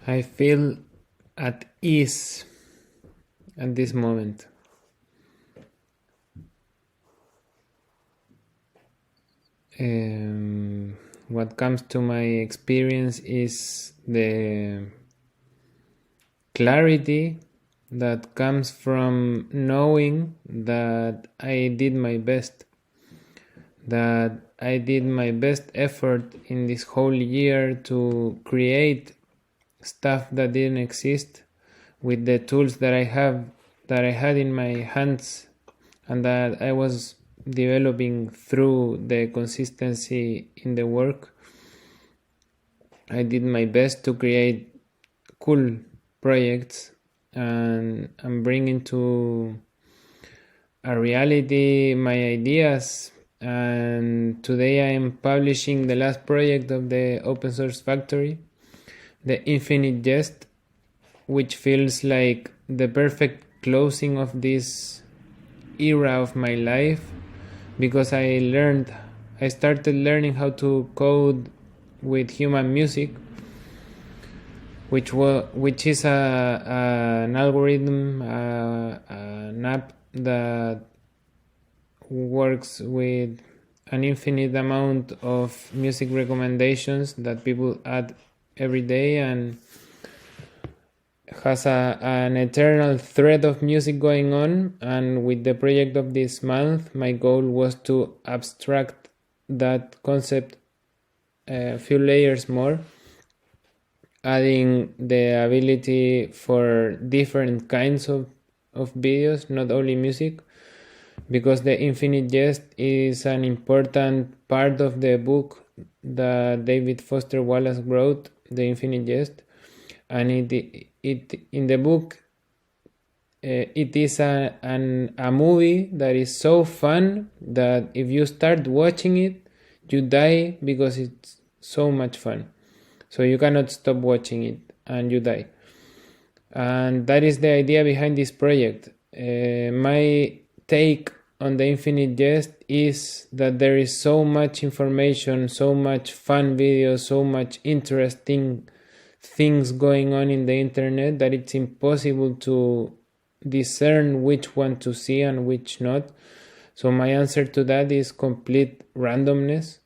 I feel at ease at this moment. What comes to my experience is the clarity that comes from knowing that I did my best, that I did my best effort in this whole year to create stuff that didn't exist with the tools that I had in my hands, and that I was developing through the consistency in the work. I did my best to create cool projects and bring into a reality my ideas. And today I am publishing the last project of the open source factory, the Infinite Jest, which feels like the perfect closing of this era of my life, because I started learning how to code with human music, which is an algorithm, an app that works with an infinite amount of music recommendations that people add every day, and has an eternal thread of music going on. And with the project of this month, my goal was to abstract that concept a few layers more, adding the ability for different kinds of videos, not only music, because the Infinite Jest is an important part of the book that David Foster Wallace wrote, the Infinite Jest. And it in the book, it is a movie that is so fun that if you start watching it, you die, because it's so much fun. So you cannot stop watching it and you die. And that is the idea behind this project. My take on the Infinite Jest is that there is so much information, so much fun videos, so much interesting things going on in the internet that it's impossible to discern which one to see and which not. So my answer to that is complete randomness,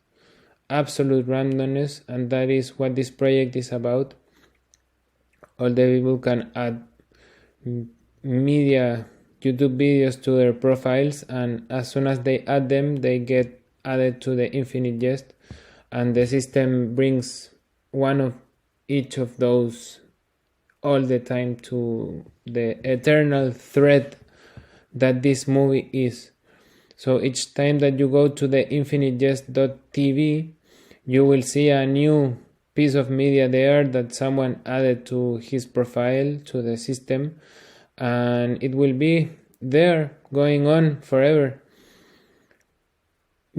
absolute randomness, and that is what this project is about. All the people can add media, YouTube videos to their profiles, and as soon as they add them, they get added to the Infinite Jest, and the system brings one of each of those all the time to the eternal thread that this movie is. So each time that you go to the infinitejest.tv, you will see a new piece of media there that someone added to his profile, to the system, and it will be there going on forever,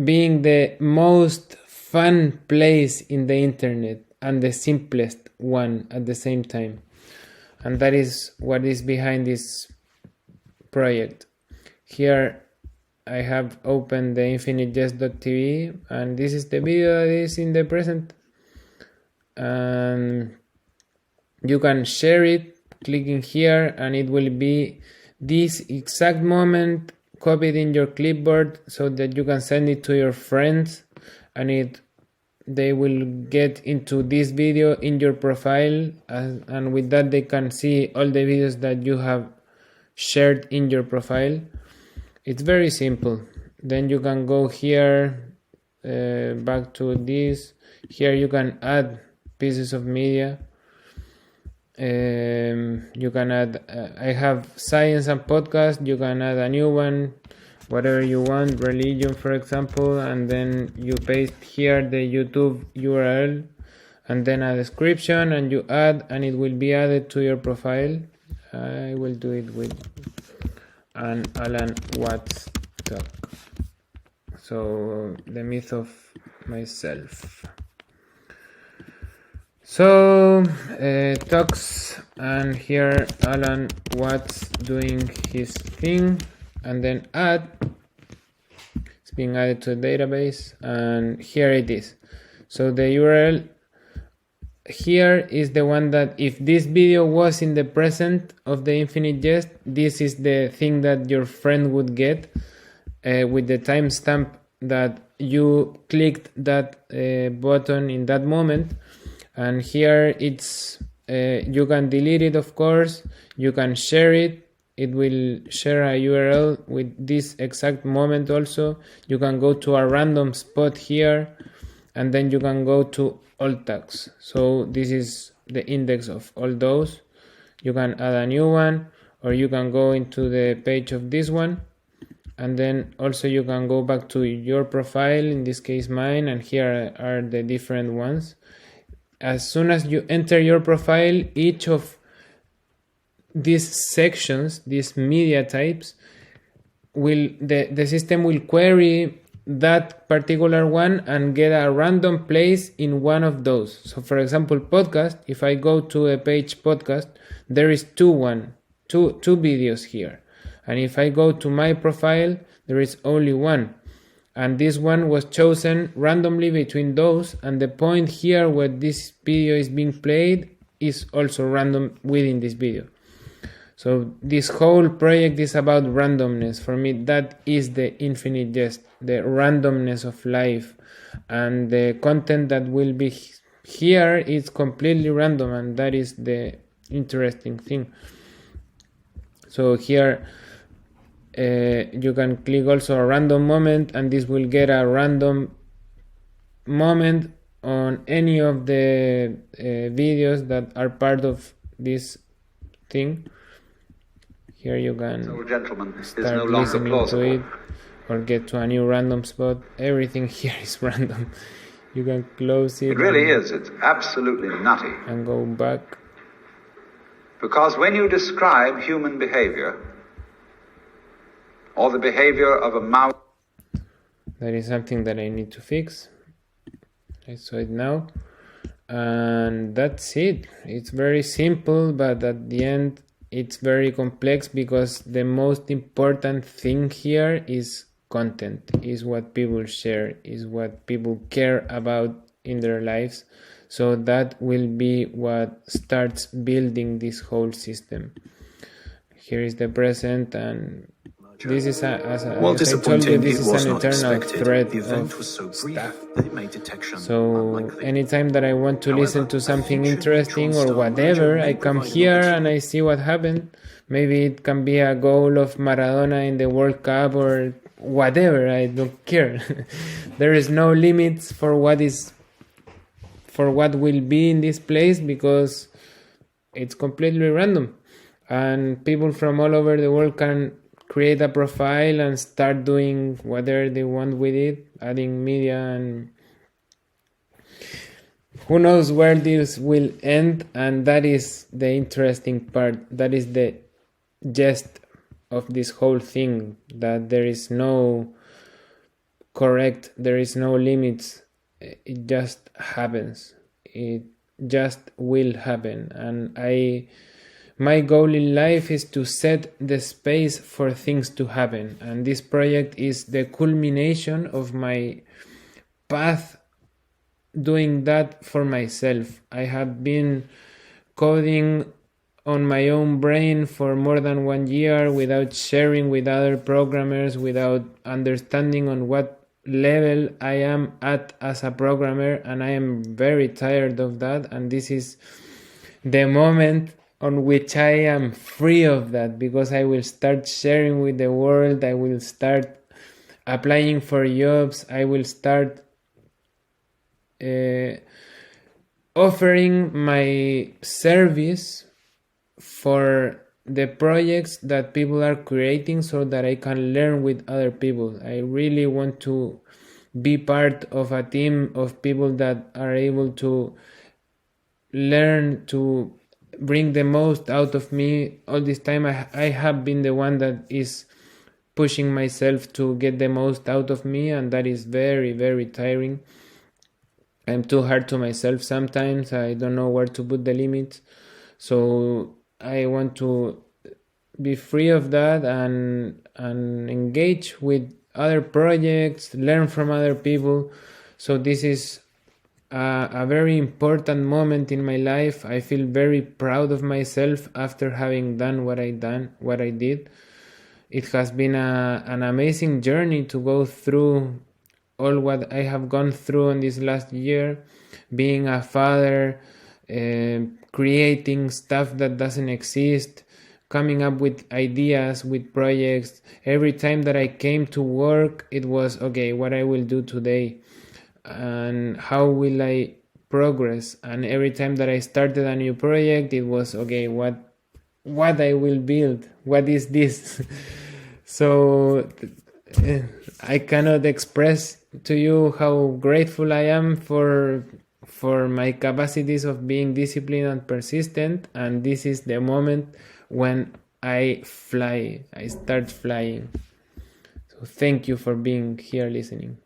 being the most fun place in the internet and the simplest one at the same time. And that is what is behind this project. Here I have opened the infinitejest.tv, and this is the video that is in the present, and you can share it clicking here, and it will be this exact moment copied in your clipboard so that you can send it to your friends, and they will get into this video in your profile, and with that they can see all the videos that you have shared in your profile. It's very simple. Then you can go here, back to this. Here you can add pieces of media. You can add, I have science and podcast. You can add a new one, whatever you want, religion for example, and then you paste here the YouTube URL and then a description, and you add, and it will be added to your profile. I will do it with an Alan Watts talk. So the myth of myself. So talks, and here Alan Watts doing his thing, and then add. It's being added to the database, and here it is. So the URL here is the one that if this video was in the present of the Infinite Jest, this is the thing that your friend would get with the timestamp that you clicked that button in that moment. And here it's you can delete it, of course, you can share it. It will share a URL with this exact moment also. You can go to a random spot here, and then you can go to alt tags. So this is the index of all those. You can add a new one, or you can go into the page of this one, and then also you can go back to your profile, in this case mine, and here are the different ones. As soon as you enter your profile, each of these sections, these media types, the system will query that particular one and get a random place in one of those. So for example, podcast, if I go to a page podcast, there is two videos here. And if I go to my profile, there is only one. And this one was chosen randomly between those, and the point here where this video is being played is also random within this video. So this whole project is about randomness. For me, that is the Infinite Jest, the randomness of life. And the content that will be here is completely random, and that is the interesting thing. So here you can click also a random moment, and this will get a random moment on any of the videos that are part of this thing. Here you can start listening to it or get to a new random spot. Everything here is random. You can close it. It really is. It's absolutely nutty. And go back. Because when you describe human behavior, or the behavior of a mouse... That is something that I need to fix. I saw it now. And that's it. It's very simple, but at the end it's very complex, because the most important thing here is content, is what people share, is what people care about in their lives. So that will be what starts building this whole system. Here is the present, and this is as I told you, this is an eternal thread of stuff. So anytime that I want to listen to something interesting or whatever, I come here and I see what happened. Maybe it can be a goal of Maradona in the World Cup or whatever. I don't care. There is no limits for what will be in this place, because it's completely random, and people from all over the world can create a profile and start doing whatever they want with it, adding media, and who knows where this will end. And that is the interesting part. That is the gist of this whole thing, that there is no correct, there is no limits. It just happens. It just will happen. And my goal in life is to set the space for things to happen. And this project is the culmination of my path doing that for myself. I have been coding on my own brain for more than 1 year without sharing with other programmers, without understanding on what level I am at as a programmer, and I am very tired of that. And this is the moment on which I am free of that, because I will start sharing with the world. I will start applying for jobs. I will start offering my service for the projects that people are creating, so that I can learn with other people. I really want to be part of a team of people that are able to learn to bring the most out of me. All this time I have been the one that is pushing myself to get the most out of me, and that is very, very tiring. I'm too hard to myself sometimes. I don't know where to put the limits. So I want to be free of that and engage with other projects, learn from other people. So this is a very important moment in my life. I feel very proud of myself after having done what I did. It has been an amazing journey to go through all what I have gone through in this last year, being a father, creating stuff that doesn't exist, coming up with ideas, with projects. Every time that I came to work, it was, okay, what I will do today and how will I progress. And every time that I started a new project, it was, okay, what I will build, what is this? So I cannot express to you how grateful I am for my capacities of being disciplined and persistent. And this is the moment when I start flying. So thank you for being here listening.